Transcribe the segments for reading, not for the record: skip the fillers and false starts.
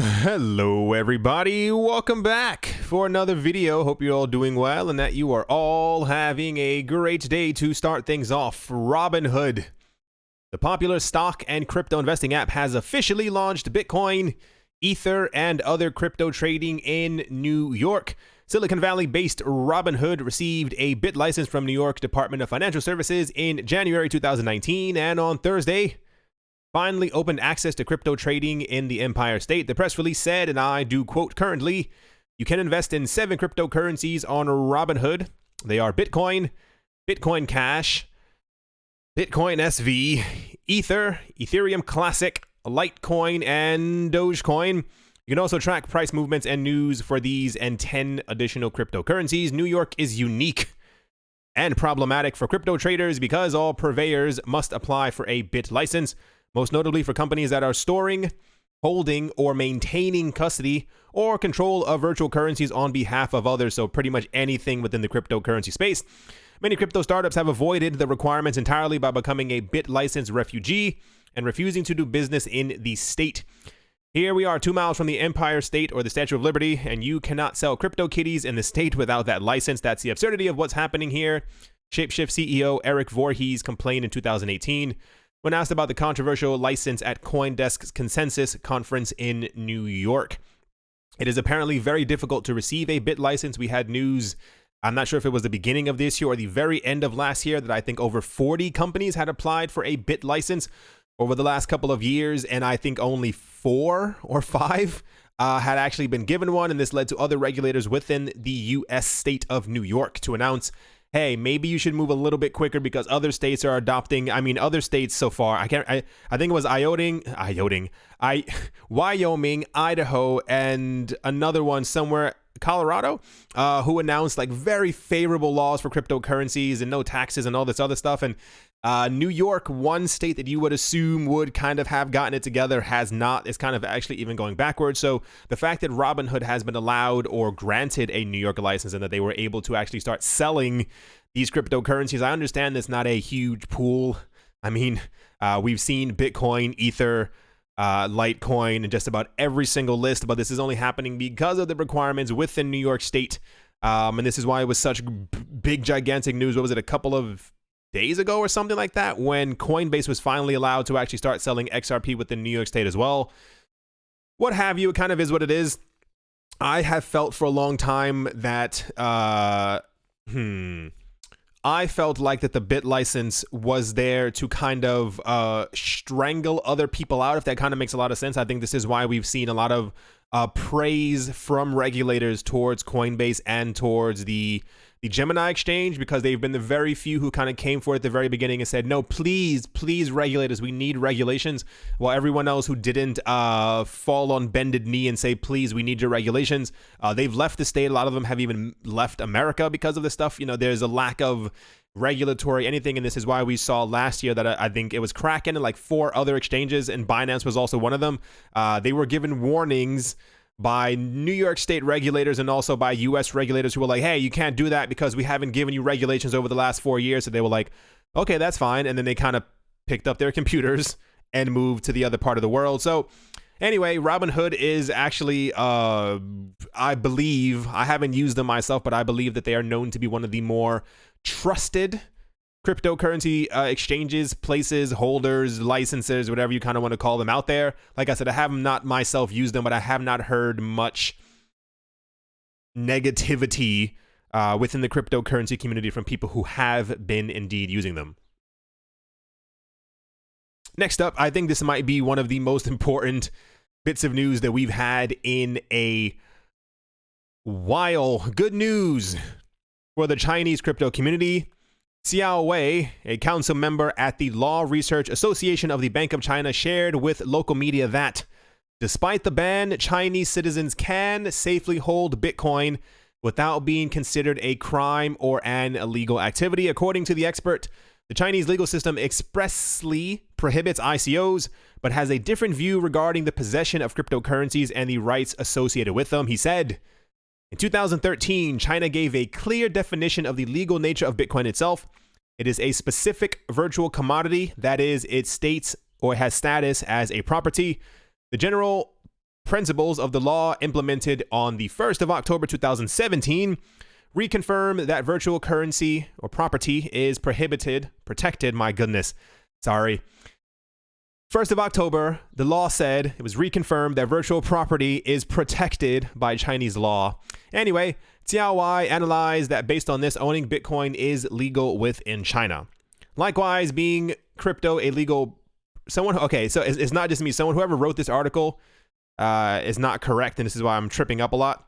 Hello everybody, welcome back for another video. Hope you're all doing well and that you are all having a great day. To start things off, Robinhood, the popular stock and crypto investing app, has officially launched Bitcoin, Ether, and other crypto trading in New York. Silicon Valley-based Robinhood received a BIT license from New York Department of Financial Services in January 2019, and on Thursday finally opened access to crypto trading in the Empire State. The press release said, and I do quote, "Currently, you can invest in 7 cryptocurrencies on Robinhood. They are Bitcoin, Bitcoin Cash, Bitcoin SV, Ether, Ethereum Classic, Litecoin, and Dogecoin. You can also track price movements and news for these and 10 additional cryptocurrencies. New York is unique and problematic for crypto traders because all purveyors must apply for a BIT license, most notably for companies that are storing, holding, or maintaining custody or control of virtual currencies on behalf of others." So pretty much anything within the cryptocurrency space. Many crypto startups have avoided the requirements entirely by becoming a BIT license refugee and refusing to do business in the state. Here we are 2 miles from the Empire State, or the Statue of Liberty, and you cannot sell crypto kitties in the state without that license. That's the absurdity of what's happening here. Shapeshift CEO Eric Voorhees complained in 2018 when asked about the controversial license at CoinDesk's Consensus conference in New York. It is apparently very difficult to receive a BIT license. We had news, I'm not sure if it was the beginning of this year or the very end of last year, that I think over 40 companies had applied for a BIT license over the last couple of years, and I think only 4 or 5 had actually been given one, and this led to other regulators within the U.S. state of New York to announce, hey, maybe you should move a little bit quicker because other states are adopting. I mean, other states so far, I think it was Wyoming, Idaho, and another one somewhere, Colorado, who announced like very favorable laws for cryptocurrencies and no taxes and all this other stuff. And New York, one state that you would assume would kind of have gotten it together, has not. It's kind of actually even going backwards. So the fact that Robinhood has been allowed or granted a New York license and that they were able to actually start selling these cryptocurrencies, I understand it's not a huge pool. I mean, we've seen Bitcoin, Ether, Litecoin, and just about every single list, but this is only happening because of the requirements within New York State. And this is why it was such big, gigantic news. What was it, a couple of days ago or something like that, when Coinbase was finally allowed to actually start selling XRP within New York State as well. What have you, it kind of is what it is. I have felt for a long time that I felt like that the BIT license was there to kind of strangle other people out, if that kind of makes a lot of sense. I think this is why we've seen a lot of praise from regulators towards Coinbase and towards the Gemini exchange, because they've been the very few who kind of came for it at the very beginning and said, no, please, please, regulators, we need regulations, while everyone else who didn't fall on bended knee and say, please, we need your regulations, they've left the state. A lot of them have even left America because of this stuff. You know, there's a lack of regulatory anything, and this is why we saw last year that I think it was Kraken and like 4 other exchanges, and Binance was also one of them. They were given warnings by New York State regulators and also by US regulators who were like, hey, you can't do that because we haven't given you regulations over the last 4 years. So they were like, okay, that's fine. And then they kind of picked up their computers and moved to the other part of the world. So anyway, Robinhood is actually, I believe, I haven't used them myself, but I believe that they are known to be one of the more trusted cryptocurrency exchanges, places, holders, licensors, whatever you kind of want to call them out there. Like I said, I have not myself used them, but I have not heard much negativity within the cryptocurrency community from people who have been indeed using them. Next up, I think this might be one of the most important bits of news that we've had in a while. Good news for the Chinese crypto community. Xiao Wei, a council member at the Law Research Association of the Bank of China, shared with local media that despite the ban, Chinese citizens can safely hold Bitcoin without being considered a crime or an illegal activity. According to the expert, the Chinese legal system expressly prohibits ICOs, but has a different view regarding the possession of cryptocurrencies and the rights associated with them. He said, in 2013, China gave a clear definition of the legal nature of Bitcoin itself. It is a specific virtual commodity, that is, it states or has status as a property. The general principles of the law implemented on the 1st of October 2017 reconfirm that virtual currency or property is protected, my goodness, sorry. 1st of October, the law said, it was reconfirmed that virtual property is protected by Chinese law. Anyway, Xiaowai analyzed that based on this, owning Bitcoin is legal within China. Likewise, being crypto a legal, okay, so it's not just me, whoever wrote this article is not correct, and this is why I'm tripping up a lot.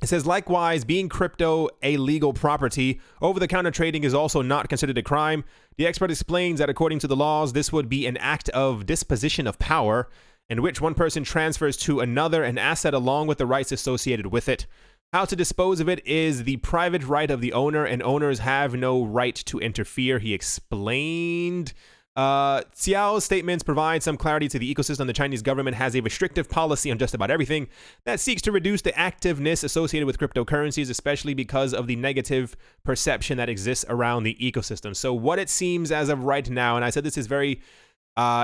It says, likewise, being crypto a legal property, over-the-counter trading is also not considered a crime. The expert explains that according to the laws, this would be an act of disposition of power in which one person transfers to another an asset along with the rights associated with it. How to dispose of it is the private right of the owner, and owners have no right to interfere, he explained. Xiao's statements provide some clarity to the ecosystem. The Chinese government has a restrictive policy on just about everything that seeks to reduce the activeness associated with cryptocurrencies, especially because of the negative perception that exists around the ecosystem. So what it seems as of right now, and I said this is very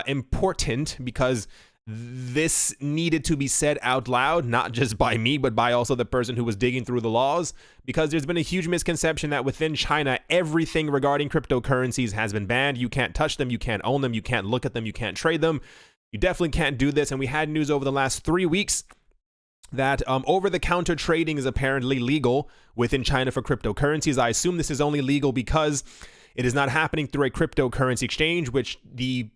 important because this needed to be said out loud, not just by me, but by also the person who was digging through the laws, because there's been a huge misconception that within China, everything regarding cryptocurrencies has been banned. You can't touch them, you can't own them, you can't look at them, you can't trade them. You definitely can't do this. And we had news over the last 3 weeks that over-the-counter trading is apparently legal within China for cryptocurrencies. I assume this is only legal because it is not happening through a cryptocurrency exchange, which the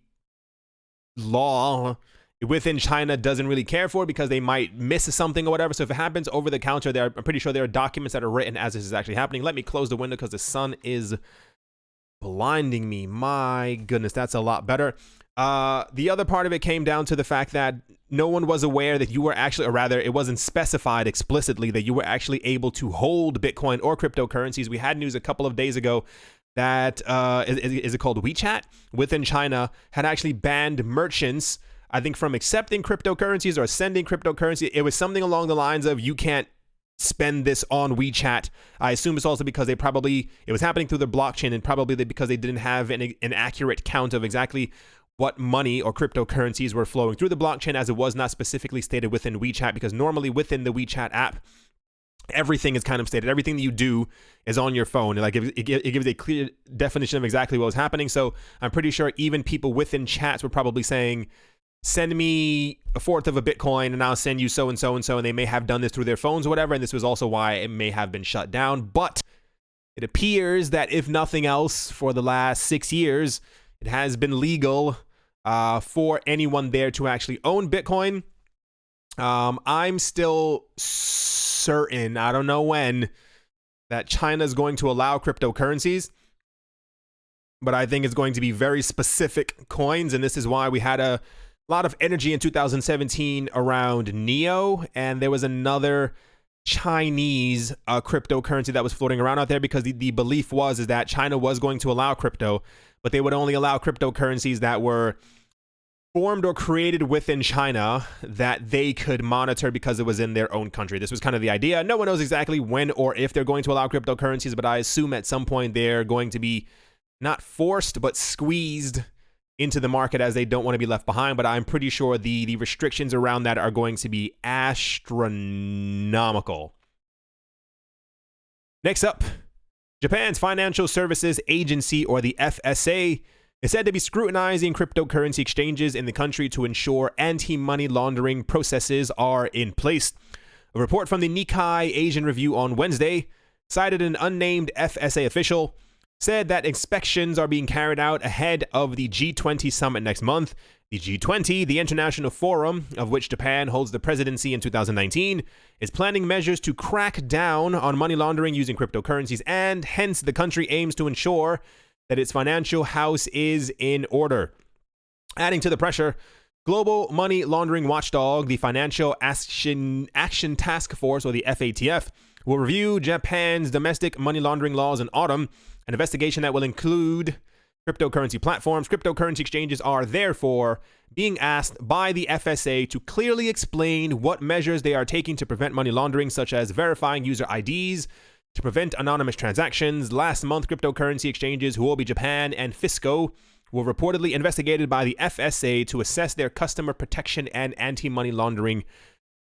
law within China doesn't really care for because they might miss something or whatever. So if it happens over the counter, I'm pretty sure there are documents that are written as this is actually happening. Let me close the window because the sun is blinding me. My goodness, that's a lot better. The other part of it came down to the fact that no one was aware that you were actually, or rather it wasn't specified explicitly that you were actually able to hold Bitcoin or cryptocurrencies. We had news a couple of days ago that, is it called WeChat? Within China had actually banned merchants, I think, from accepting cryptocurrencies or sending cryptocurrency. It was something along the lines of you can't spend this on WeChat. I assume it's also because it was happening through the blockchain, and probably because they didn't have an accurate count of exactly what money or cryptocurrencies were flowing through the blockchain, as it was not specifically stated within WeChat, because normally within the WeChat app, everything is kind of stated. Everything that you do is on your phone. Like it gives a clear definition of exactly what was happening. So I'm pretty sure even people within chats were probably saying, send me 1/4 of a Bitcoin and I'll send you so and so and so. And they may have done this through their phones or whatever. And this was also why it may have been shut down. But it appears that if nothing else, for the last 6 years, it has been legal for anyone there to actually own Bitcoin. I'm still certain, I don't know when, that China is going to allow cryptocurrencies. But I think it's going to be very specific coins. And this is why we had a lot of energy in 2017 around Neo, and there was another Chinese cryptocurrency that was floating around out there, because the belief is that China was going to allow crypto, but they would only allow cryptocurrencies that were formed or created within China that they could monitor because it was in their own country. This was kind of the idea. No one knows exactly when or if they're going to allow cryptocurrencies, but I assume at some point they're going to be not forced, but squeezed into the market, as they don't want to be left behind. But I'm pretty sure the restrictions around that are going to be astronomical. Next up, Japan's Financial Services Agency, or the FSA, is said to be scrutinizing cryptocurrency exchanges in the country to ensure anti-money laundering processes are in place. A report from the Nikkei Asian Review on Wednesday cited an unnamed FSA official, said that inspections are being carried out ahead of the G20 summit next month. The G20, the international forum of which Japan holds the presidency in 2019, is planning measures to crack down on money laundering using cryptocurrencies, and hence the country aims to ensure that its financial house is in order. Adding to the pressure, global money laundering watchdog, the Financial Action Task Force, or the FATF, will review Japan's domestic money laundering laws in autumn, an investigation that will include cryptocurrency platforms. Cryptocurrency exchanges are therefore being asked by the FSA to clearly explain what measures they are taking to prevent money laundering, such as verifying user IDs to prevent anonymous transactions. Last month, cryptocurrency exchanges Huobi Japan and Fisco were reportedly investigated by the FSA to assess their customer protection and anti-money laundering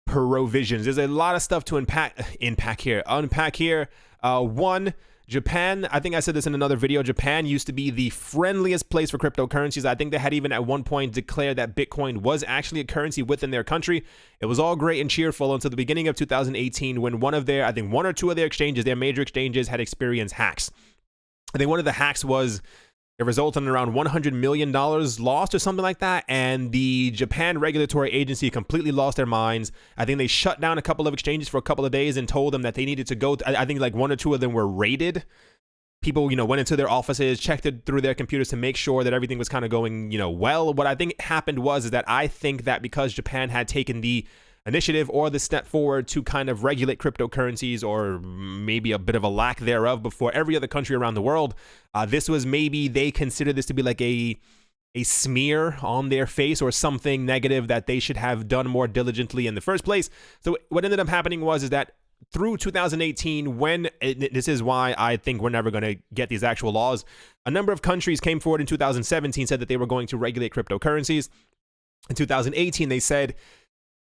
provisions. There's a lot of stuff to unpack here. One, Japan, I think I said this in another video, Japan used to be the friendliest place for cryptocurrencies. I think they had even at one point declared that Bitcoin was actually a currency within their country. It was all great and cheerful until the beginning of 2018 when one or two of their exchanges, their major exchanges, had experienced hacks. I think one of the hacks was it resulted in around $100 million lost or something like that, and the Japan regulatory agency completely lost their minds. I think they shut down a couple of exchanges for a couple of days and told them that they needed to go. I think like one or two of them were raided. People, went into their offices, checked it through their computers to make sure that everything was kind of going, well. What I think happened is that I think that because Japan had taken the initiative or the step forward to kind of regulate cryptocurrencies, or maybe a bit of a lack thereof, before every other country around the world, this was maybe they consider this to be like a smear on their face or something negative that they should have done more diligently in the first place. So what ended up happening is that through 2018, this is why I think we're never going to get these actual laws, a number of countries came forward in 2017, said that they were going to regulate cryptocurrencies. In 2018, they said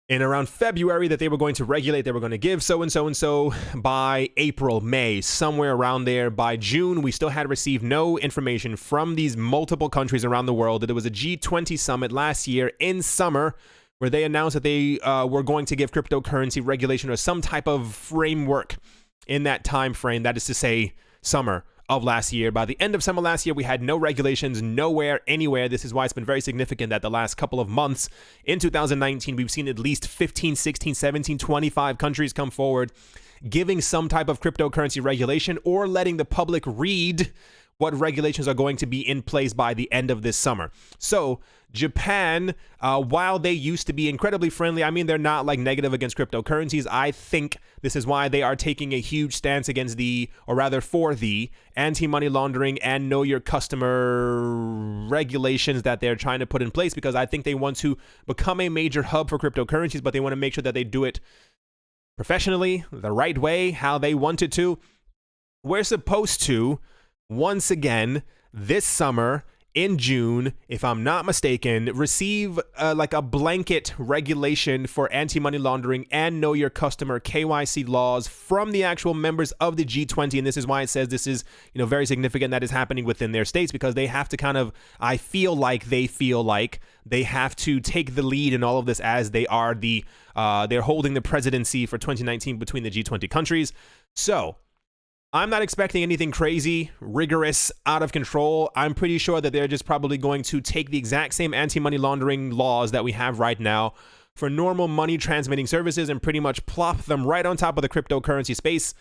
in around February that they were going to regulate, they were going to give so and so by April, May, somewhere around there. By June, we still had received no information from these multiple countries around the world. There was a G20 summit last year in summer where they announced that they were going to give cryptocurrency regulation or some type of framework in that time frame. That is to say, summer of last year. By the end of summer last year, we had no regulations nowhere, anywhere. This is why it's been very significant that the last couple of months in 2019, we've seen at least 15, 16, 17, 25 countries come forward giving some type of cryptocurrency regulation or letting the public read what regulations are going to be in place by the end of this summer. So Japan, while they used to be incredibly friendly, I mean, they're not like negative against cryptocurrencies. I think this is why they are taking a huge stance against for the anti-money laundering and know your customer regulations that they're trying to put in place, because I think they want to become a major hub for cryptocurrencies, but they want to make sure that they do it professionally, the right way, how they want it to. We're supposed to, once again, this summer, in June, if I'm not mistaken, receive like a blanket regulation for anti-money laundering and know your customer KYC laws from the actual members of the G20. And this is why it says this is, very significant that is happening within their states, because they have to I feel like they have to take the lead in all of this, as they are they're holding the presidency for 2019 between the G20 countries. So I'm not expecting anything crazy, rigorous, out of control. I'm pretty sure that they're just probably going to take the exact same anti-money laundering laws that we have right now for normal money transmitting services and pretty much plop them right on top of the cryptocurrency space.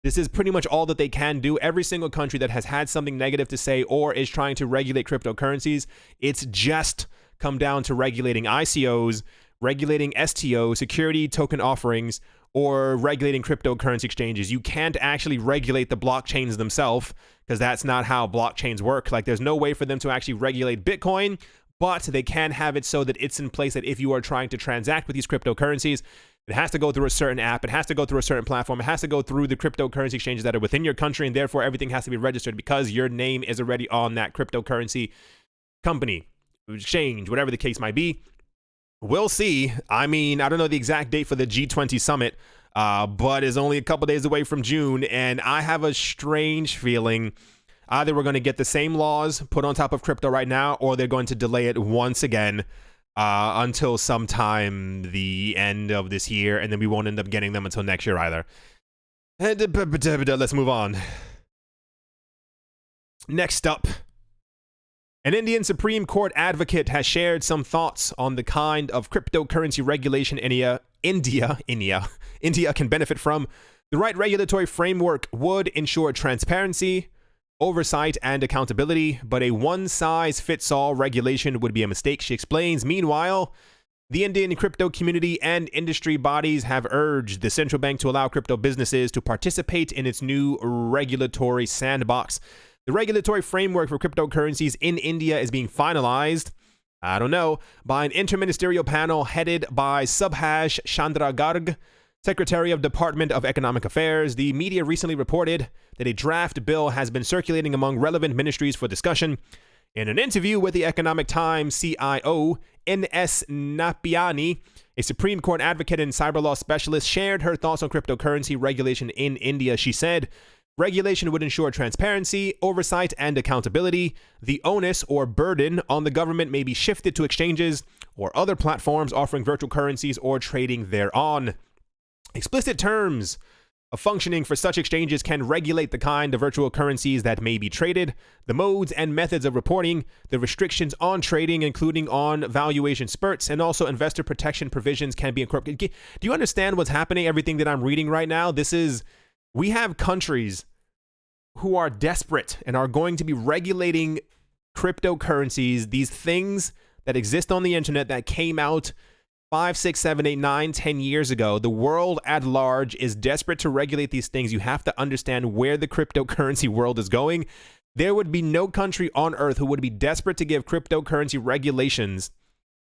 This is pretty much all that they can do. Every single country that has had something negative to say or is trying to regulate cryptocurrencies, it's just come down to regulating ICOs, regulating STO, security token offerings, or regulating cryptocurrency exchanges. You can't actually regulate the blockchains themselves, because that's not how blockchains work. Like, there's no way for them to actually regulate Bitcoin, but they can have it so that it's in place that if you are trying to transact with these cryptocurrencies, it has to go through a certain app, it has to go through a certain platform, it has to go through the cryptocurrency exchanges that are within your country, and therefore everything has to be registered because your name is already on that cryptocurrency company, exchange, whatever the case might be. We'll see. I mean, I don't know the exact date for the G20 summit, but it's only a couple days away from June, and I have a strange feeling either we're going to get the same laws put on top of crypto right now, or they're going to delay it once again until sometime the end of this year, and then we won't end up getting them until next year either. Let's move on. Next up, an Indian Supreme Court advocate has shared some thoughts on the kind of cryptocurrency regulation India can benefit from. The right regulatory framework would ensure transparency, oversight, and accountability, but a one-size-fits-all regulation would be a mistake, she explains. Meanwhile, the Indian crypto community and industry bodies have urged the central bank to allow crypto businesses to participate in its new regulatory sandbox. The regulatory framework for cryptocurrencies in India is being finalized, by an interministerial panel headed by Subhash Chandra Garg, Secretary of Department of Economic Affairs. The media recently reported that a draft bill has been circulating among relevant ministries for discussion. In an interview with the Economic Times, CIO N.S. Napiani, a Supreme Court advocate and cyber law specialist, shared her thoughts on cryptocurrency regulation in India. She said, regulation would ensure transparency, oversight, and accountability. The onus or burden on the government may be shifted to exchanges or other platforms offering virtual currencies or trading thereon. Explicit terms of functioning for such exchanges can regulate the kind of virtual currencies that may be traded, the modes and methods of reporting, the restrictions on trading, including on valuation spurts, and also investor protection provisions can be incorporated. Do you understand what's happening? Everything that I'm reading right now, we have countries who are desperate and are going to be regulating cryptocurrencies, these things that exist on the internet that came out 5, 6, 7, 8, 9, 10 years ago. The world at large is desperate to regulate these things. You have to understand where the cryptocurrency world is going. There would be no country on earth who would be desperate to give cryptocurrency regulations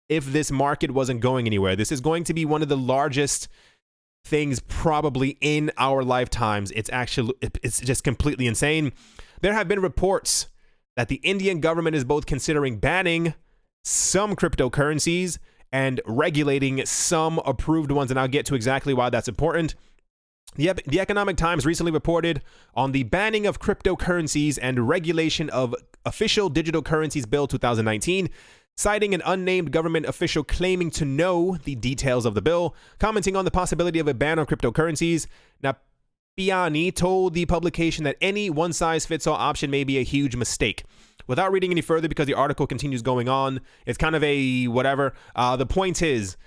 if this market wasn't going anywhere. This is going to be one of the largest things probably in our lifetimes. It's just completely insane. There have been reports that the Indian government is both considering banning some cryptocurrencies and regulating some approved ones, and I'll get to exactly why that's important. The Economic Times recently reported on the banning of cryptocurrencies and regulation of official digital currencies bill 2019, citing an unnamed government official claiming to know the details of the bill. Commenting on the possibility of a ban on cryptocurrencies, Napiani told the publication that any one-size-fits-all option may be a huge mistake. Without reading any further, because the article continues going on, it's kind of a whatever. The point is,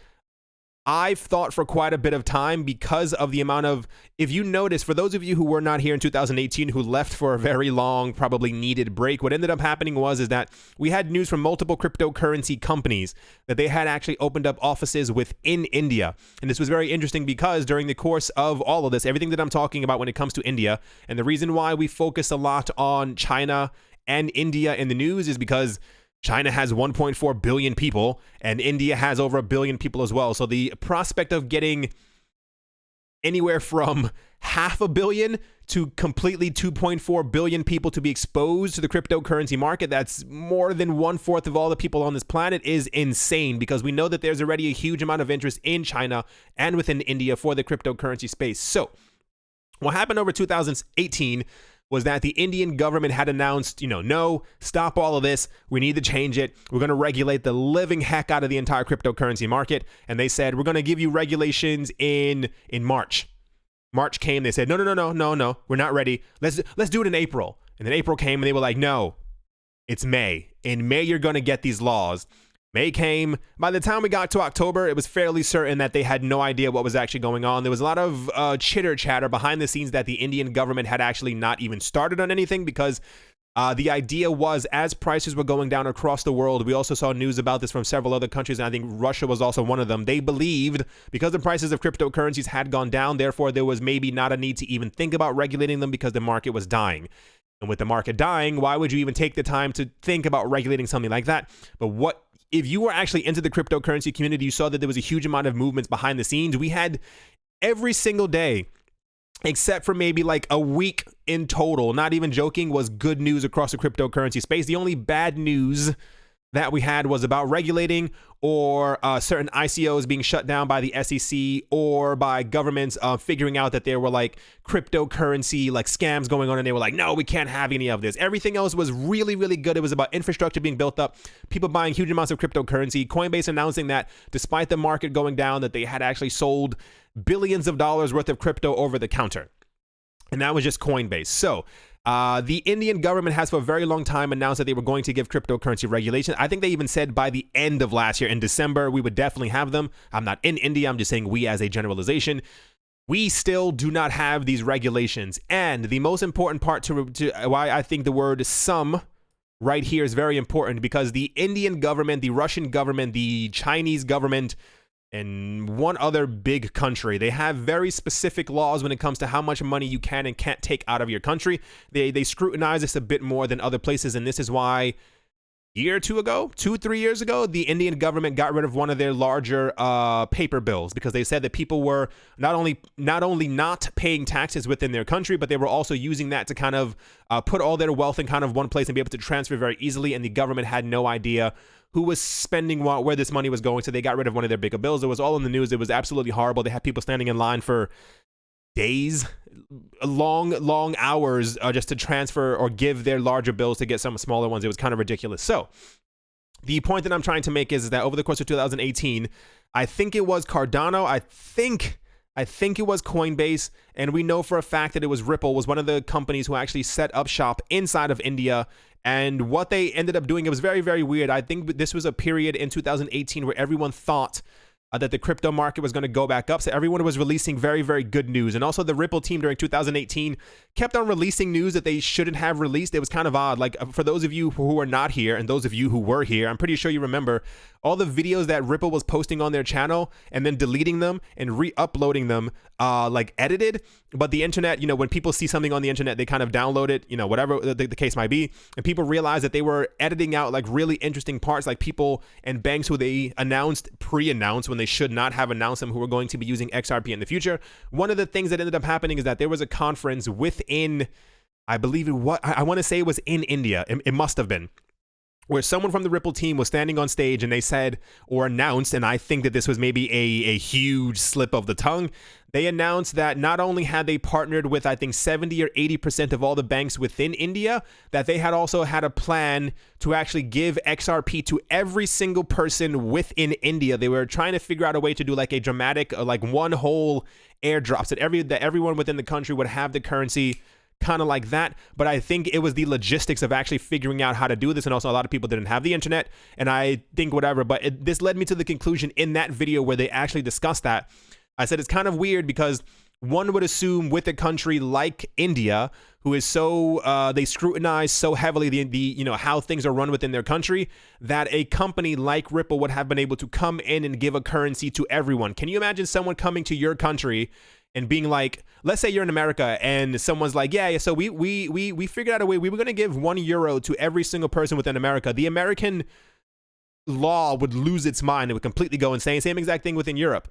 I've thought for quite a bit of time because of the amount of, if you notice, for those of you who were not here in 2018, who left for a very long, probably needed break, what ended up happening is that we had news from multiple cryptocurrency companies that they had actually opened up offices within India. And this was very interesting because during the course of all of this, everything that I'm talking about when it comes to India, and the reason why we focus a lot on China and India in the news is because China has 1.4 billion people and India has over 1 billion people as well. So the prospect of getting anywhere from 500 million to completely 2.4 billion people to be exposed to the cryptocurrency market, that's more than 1/4 of all the people on this planet, is insane, because we know that there's already a huge amount of interest in China and within India for the cryptocurrency space. So what happened over 2018 was that the Indian government had announced, no, stop all of this. We need to change it. We're going to regulate the living heck out of the entire cryptocurrency market. And they said, we're going to give you regulations in March. March came. They said, no, we're not ready. Let's do it in April. And then April came and they were like, no, it's May. In May, you're going to get these laws. May came. By the time we got to October, it was fairly certain that they had no idea what was actually going on. There was a lot of chitter chatter behind the scenes that the Indian government had actually not even started on anything, because the idea was, as prices were going down across the world, we also saw news about this from several other countries, and I think Russia was also one of them. They believed because the prices of cryptocurrencies had gone down, therefore there was maybe not a need to even think about regulating them because the market was dying. And with the market dying, why would you even take the time to think about regulating something like that? But if you were actually into the cryptocurrency community, you saw that there was a huge amount of movements behind the scenes. We had every single day, except for maybe like a week in total, not even joking, was good news across the cryptocurrency space. The only bad news that we had was about regulating or certain ICOs being shut down by the SEC or by governments figuring out that there were like cryptocurrency like scams going on, and they were like, no, we can't have any of this. Everything else was really, really good. It was about infrastructure being built up, people buying huge amounts of cryptocurrency, Coinbase announcing that despite the market going down, that they had actually sold billions of dollars worth of crypto over the counter. And that was just Coinbase. So the Indian government has for a very long time announced that they were going to give cryptocurrency regulation. I think they even said by the end of last year, in December, we would definitely have them. I'm not in India. I'm just saying we as a generalization. We still do not have these regulations. And the most important part to why I think the word some right here is very important, because the Indian government, the Russian government, the Chinese government, and one other big country, they have very specific laws when it comes to how much money you can and can't take out of your country. They scrutinize this a bit more than other places, and this is why year or two ago, 2-3 years ago, the Indian government got rid of one of their larger paper bills because they said that people were not only not paying taxes within their country, but they were also using that to kind of put all their wealth in kind of one place and be able to transfer very easily. And the government had no idea who was spending what, where this money was going. So they got rid of one of their bigger bills. It was all in the news. It was absolutely horrible. They had people standing in line for days, long hours just to transfer or give their larger bills to get some smaller ones. It was kind of ridiculous. So the point that I'm trying to make is that over the course of 2018, I think it was Cardano, I think it was Coinbase, and we know for a fact that it was Ripple, was one of the companies who actually set up shop inside of India. And what they ended up doing, it was very, very weird. I think this was a period in 2018 where everyone thought that the crypto market was going to go back up. So everyone was releasing very, very good news. And also the Ripple team during 2018 kept on releasing news that they shouldn't have released. It was kind of odd. Like for those of you who are not here and those of you who were here, I'm pretty sure you remember all the videos that Ripple was posting on their channel and then deleting them and re-uploading them like edited. But the internet, you know, when people see something on the internet, they kind of download it, you know, whatever the case might be. And people realized that they were editing out like really interesting parts, like people and banks who they pre-announced when they should not have announced them, who were going to be using XRP in the future. One of the things that ended up happening is that there was a conference within, I believe I want to say it was in India. It must have been, where someone from the Ripple team was standing on stage and they said or announced, and I think that this was maybe a huge slip of the tongue, they announced that not only had they partnered with, I think, 70 or 80% of all the banks within India, that they had also had a plan to actually give XRP to every single person within India. They were trying to figure out a way to do like a dramatic, like one whole airdrop, so that everyone within the country would have the currency kind of like that. But I think it was the logistics of actually figuring out how to do this, and also a lot of people didn't have the internet, and I think whatever, but this led me to the conclusion in that video where they actually discussed that. I said it's kind of weird because one would assume with a country like India, who is so they scrutinize so heavily the you know how things are run within their country, that a company like Ripple would have been able to come in and give a currency to everyone. Can you imagine someone coming to your country and being like, let's say you're in America and someone's like, yeah, so we figured out a way, we were going to give €1 to every single person within America. The American law would lose its mind. It would completely go insane. Same exact thing within Europe.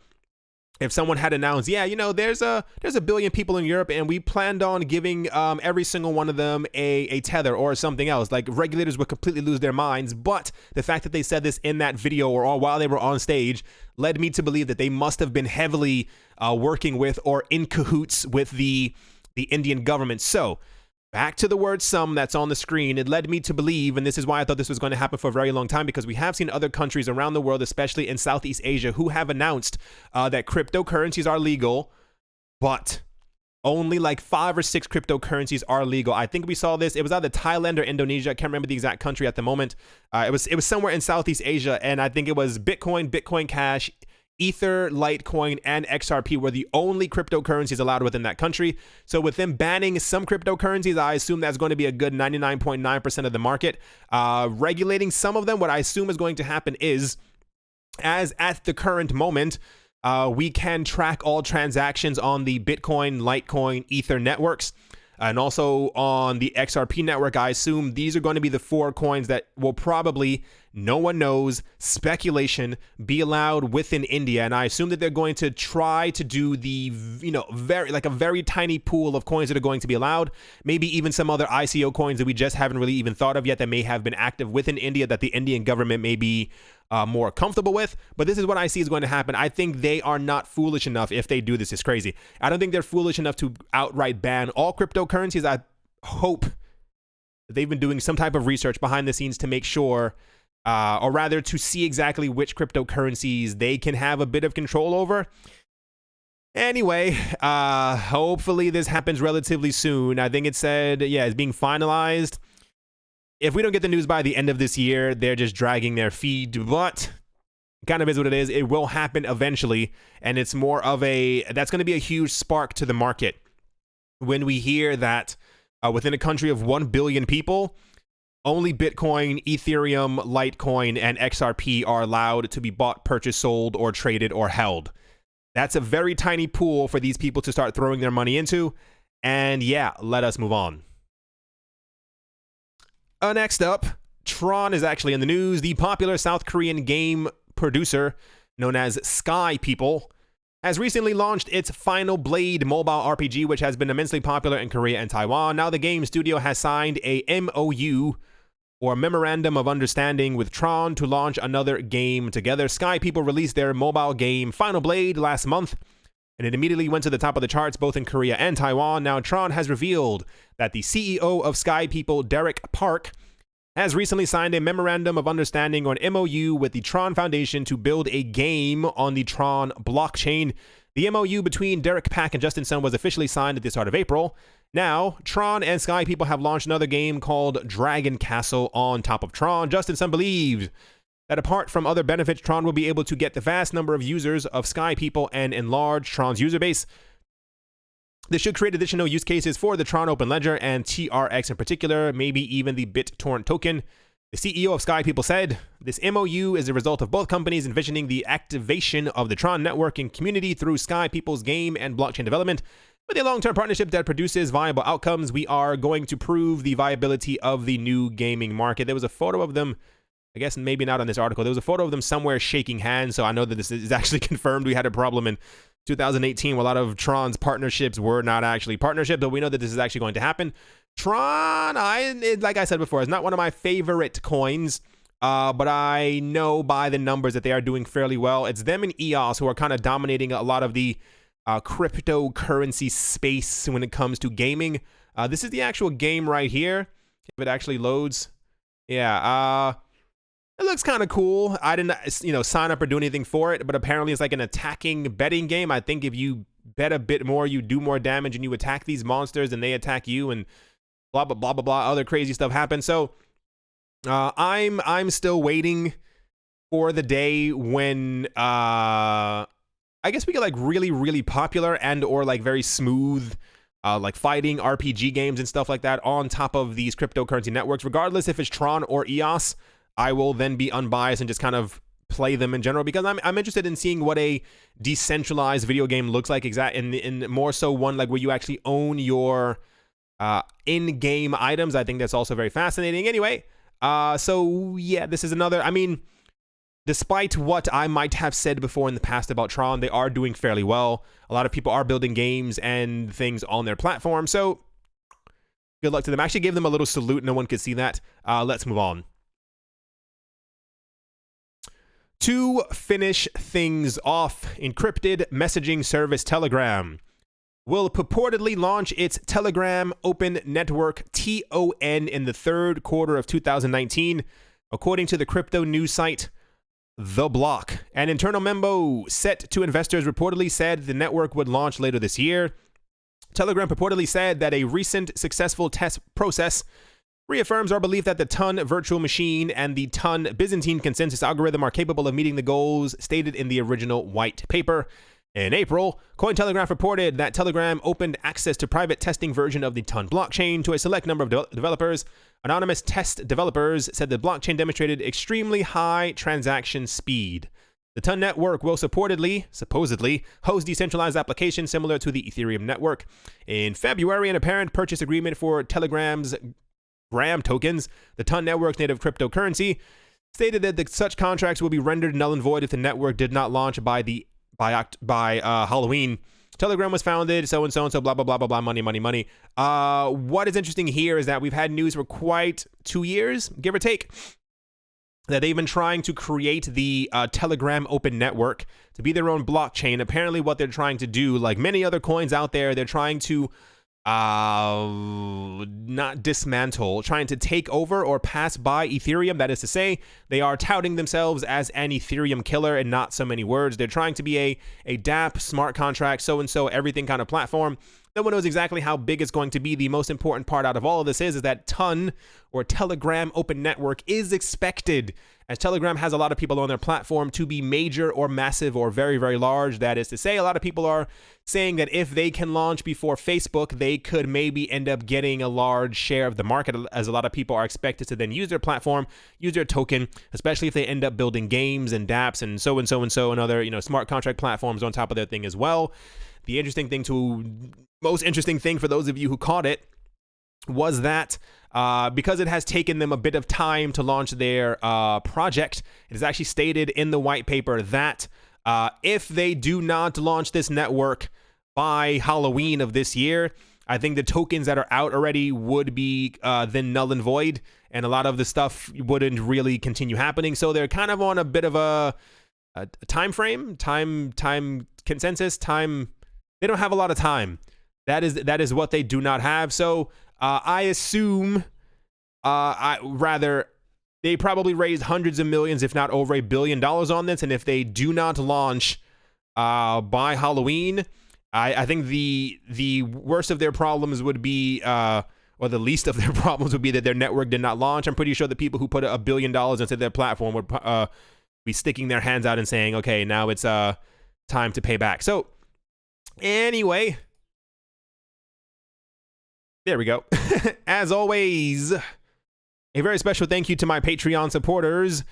If someone had announced, yeah, you know, there's a billion people in Europe and we planned on giving every single one of them a tether or something else, like regulators would completely lose their minds. But the fact that they said this in that video or while they were on stage led me to believe that they must have been heavily working with or in cahoots with the Indian government. So back to the word sum that's on the screen, it led me to believe, and this is why I thought this was going to happen for a very long time, because we have seen other countries around the world, especially in Southeast Asia, who have announced that cryptocurrencies are legal, but only like 5 or 6 cryptocurrencies are legal. I think we saw this. It was either Thailand or Indonesia. I can't remember the exact country at the moment. It was somewhere in Southeast Asia, and I think it was Bitcoin, Bitcoin Cash, Ether, Litecoin, and XRP were the only cryptocurrencies allowed within that country. So with them banning some cryptocurrencies, I assume that's going to be a good 99.9% of the market. Regulating some of them, what I assume is going to happen is, as at the current moment, we can track all transactions on the Bitcoin, Litecoin, Ether networks. And also on the XRP network, I assume these are going to be the 4 coins that will probably, no one knows, speculation, be allowed within India. And I assume that they're going to try to do the, you know, a very tiny pool of coins that are going to be allowed. Maybe even some other ICO coins that we just haven't really even thought of yet that may have been active within India that the Indian government may be more comfortable with. But this is what I see is going to happen. I think they are not foolish enough. If they do this, it's crazy. I don't think they're foolish enough to outright ban all cryptocurrencies. I hope that they've been doing some type of research behind the scenes to make sure, or rather to see exactly which cryptocurrencies they can have a bit of control over. Anyway, hopefully this happens relatively soon. I think it said, yeah, it's being finalized. If we don't get the news by the end of this year, they're just dragging their feet, but kind of is what it is. It will happen eventually, and it's more of that's going to be a huge spark to the market when we hear that within a country of 1 billion people, only Bitcoin, Ethereum, Litecoin, and XRP are allowed to be bought, purchased, sold, or traded, or held. That's a very tiny pool for these people to start throwing their money into, and yeah, let us move on. Next up, Tron is actually in the news. The popular South Korean game producer known as Sky People has recently launched its Final Blade mobile RPG, which has been immensely popular in Korea and Taiwan. Now the game studio has signed a MOU, or Memorandum of Understanding, with Tron to launch another game together. Sky People released their mobile game Final Blade last month, and it immediately went to the top of the charts both in Korea and Taiwan. Now Tron has revealed that the CEO of Sky People, Derek Park, has recently signed a Memorandum of Understanding, or an MOU, with the Tron Foundation to build a game on the Tron blockchain. The MOU between Derek Park and Justin Sun was officially signed at the start of April. Now, Tron and Sky People have launched another game called Dragon Castle on top of Tron. Justin Sun believed that apart from other benefits, Tron will be able to get the vast number of users of Sky People and enlarge Tron's user base. This should create additional use cases for the Tron Open Ledger and TRX in particular, maybe even the BitTorrent token. The CEO of Sky People said, "This MOU is a result of both companies envisioning the activation of the Tron network and community through Sky People's game and blockchain development. With a long-term partnership that produces viable outcomes, we are going to prove the viability of the new gaming market." There was a photo of them, I guess maybe not on this article, there was a photo of them somewhere shaking hands, so I know that this is actually confirmed. We had a problem in 2018 where a lot of Tron's partnerships were not actually partnerships, but we know that this is actually going to happen. Tron, like I said before, is not one of my favorite coins, but I know by the numbers that they are doing fairly well. It's them and EOS who are kind of dominating a lot of the cryptocurrency space when it comes to gaming. This is the actual game right here, if it actually loads. Yeah, it looks kind of cool. I didn't, sign up or do anything for it, but apparently it's like an attacking betting game. I think if you bet a bit more, you do more damage, and you attack these monsters, and they attack you, and blah blah blah blah blah. Other crazy stuff happens. So, I'm still waiting for the day when I guess we get like really popular and or like very smooth like fighting RPG games and stuff like that on top of these cryptocurrency networks. Regardless if it's Tron or EOS, I will then be unbiased and just kind of play them in general, because I'm interested in seeing what a decentralized video game looks like, in more so one like where you actually own your in-game items. I think that's also very fascinating. Anyway, so yeah, this is another, despite what I might have said before in the past about Tron, they are doing fairly well. A lot of people are building games and things on their platform, so good luck to them. I actually gave them a little salute. No one could see that. Let's move on. To finish things off, encrypted messaging service Telegram will purportedly launch its Telegram Open Network TON in the third quarter of 2019, according to the crypto news site The Block. An internal memo sent to investors reportedly said the network would launch later this year. Telegram purportedly said that a recent successful test process reaffirms our belief that the TON virtual machine and the TON Byzantine consensus algorithm are capable of meeting the goals stated in the original white paper. In April, Cointelegraph reported that Telegram opened access to private testing version of the TON blockchain to a select number of developers. Anonymous test developers said the blockchain demonstrated extremely high transaction speed. The TON network will supposedly host decentralized applications similar to the Ethereum network. In February, an apparent purchase agreement for Telegram's Gram tokens, the TON network's native cryptocurrency, stated that such contracts will be rendered null and void if the network did not launch by Halloween. Telegram was founded so and so blah blah blah blah blah, money. What is interesting here is that we've had news for quite 2 years, give or take, that they've been trying to create the Telegram Open Network to be their own blockchain. Apparently what they're trying to do, like many other coins out there, they're trying to not dismantle, trying to take over or pass by Ethereum. That is to say, they are touting themselves as an Ethereum killer in not so many words. They're trying to be a DApp, smart contract, so-and-so, everything kind of platform. No one knows exactly how big it's going to be. The most important part out of all of this is that TON, or Telegram Open Network, is expected, as Telegram has a lot of people on their platform, to be major or massive or very, very large. That is to say, a lot of people are saying that if they can launch before Facebook, they could maybe end up getting a large share of the market, as a lot of people are expected to then use their platform, use their token, especially if they end up building games and dApps and so and other, smart contract platforms on top of their thing as well. The most interesting thing for those of you who caught it was that because it has taken them a bit of time to launch their project, it is actually stated in the white paper that if they do not launch this network by Halloween of this year, I think the tokens that are out already would be then null and void, and a lot of the stuff wouldn't really continue happening. So they're kind of on a bit of a time frame, time consensus, time. They don't have a lot of time. That is what they do not have. So I assume, they probably raised hundreds of millions, if not over $1 billion on this. And if they do not launch by Halloween, I think the worst of their problems would be, or the least of their problems would be that their network did not launch. I'm pretty sure the people who put $1 billion into their platform would be sticking their hands out and saying, okay, now it's time to pay back. So anyway, there we go. As always, a very special thank you to my Patreon supporters.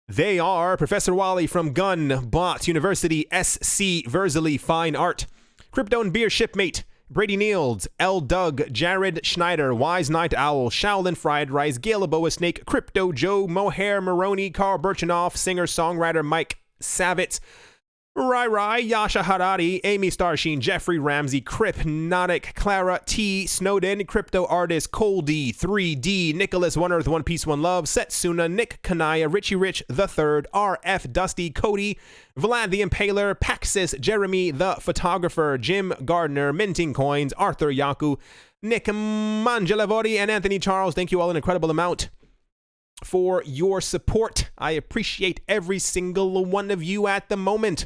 They are Professor Wally from Gun Bot University, SC Verzely Fine Art, Crypto and Beer Shipmate, Brady Niels, L. Doug, Jared Schneider, Wise Night Owl, Shaolin Fried Rice, Galaboa Snake, Crypto Joe, Mohair Maroney, Carl Birchenoff, singer-songwriter Mike Savitz, Rai, Yasha Harari, Amy Starsheen, Jeffrey Ramsey, Krypnotic, Clara T, Snowden, Crypto Artist, Coldy, 3D, Nicholas, One Earth, One Peace, One Love, Setsuna, Nick Kanaya, Richie Rich the Third, RF Dusty, Cody, Vlad the Impaler, Paxis, Jeremy the Photographer, Jim Gardner, Minting Coins, Arthur Yaku, Nick Mangialavori, and Anthony Charles. Thank you all an incredible amount for your support. I appreciate every single one of you at the moment.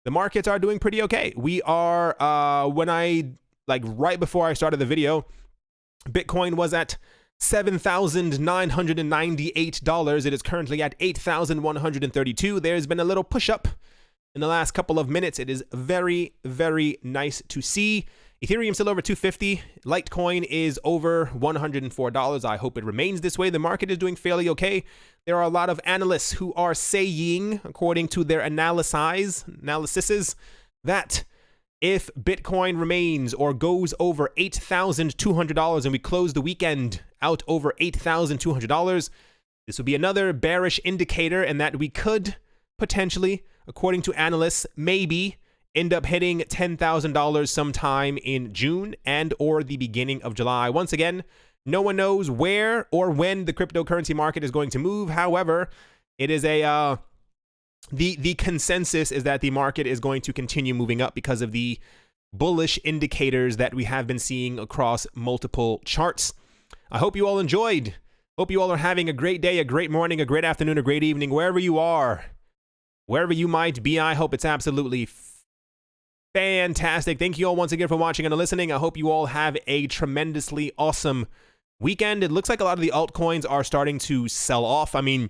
The markets are doing pretty okay. We are, right before I started the video, Bitcoin was at $7,998. It is currently at $8,132. There's been a little push up in the last couple of minutes. It is very, very nice to see. Ethereum still over 250. Litecoin is over $104. I hope it remains this way. The market is doing fairly okay. There are a lot of analysts who are saying, according to their analyses, that if Bitcoin remains or goes over $8,200 and we close the weekend out over $8,200, this would be another bearish indicator, and that we could potentially, according to analysts, maybe end up hitting $10,000 sometime in June and or the beginning of July. Once again, no one knows where or when the cryptocurrency market is going to move. However, it is the consensus is that the market is going to continue moving up because of the bullish indicators that we have been seeing across multiple charts. I hope you all enjoyed. Hope you all are having a great day, a great morning, a great afternoon, a great evening, wherever you are, wherever you might be. I hope it's absolutely fantastic. Thank you all once again for watching and listening. I hope you all have a tremendously awesome weekend. It looks like a lot of the altcoins are starting to sell off. I mean,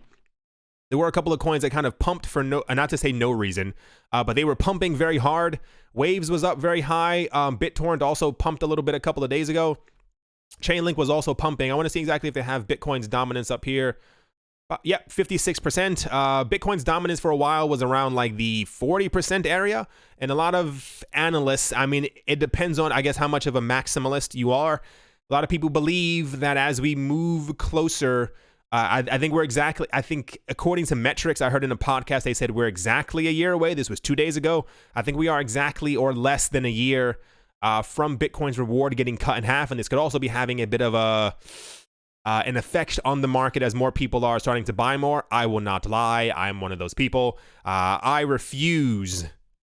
there were a couple of coins that kind of pumped for not to say no reason, but they were pumping very hard. Waves was up very high. BitTorrent also pumped a little bit a couple of days ago. Chainlink was also pumping. I want to see exactly if they have Bitcoin's dominance up here. Yep, 56%. Bitcoin's dominance for a while was around like the 40% area. And a lot of analysts, I mean, it depends on, I guess, how much of a maximalist you are. A lot of people believe that as we move closer, I think according to metrics, I heard in a podcast, they said we're exactly a year away. This was 2 days ago. I think we are exactly or less than a year from Bitcoin's reward getting cut in half. And this could also be having a bit of an effect on the market as more people are starting to buy more. I will not lie. I'm one of those people. I refuse,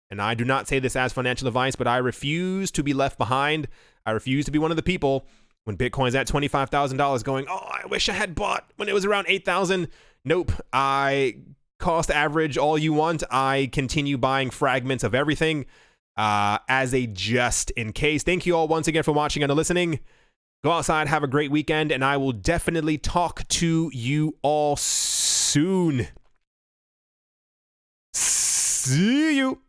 and I do not say this as financial advice, but I refuse to be left behind. I refuse to be one of the people when Bitcoin's at $25,000 going, oh, I wish I had bought when it was around 8,000. Nope. I cost average all you want. I continue buying fragments of everything as a just in case. Thank you all once again for watching and listening. Go outside, have a great weekend, and I will definitely talk to you all soon. See you.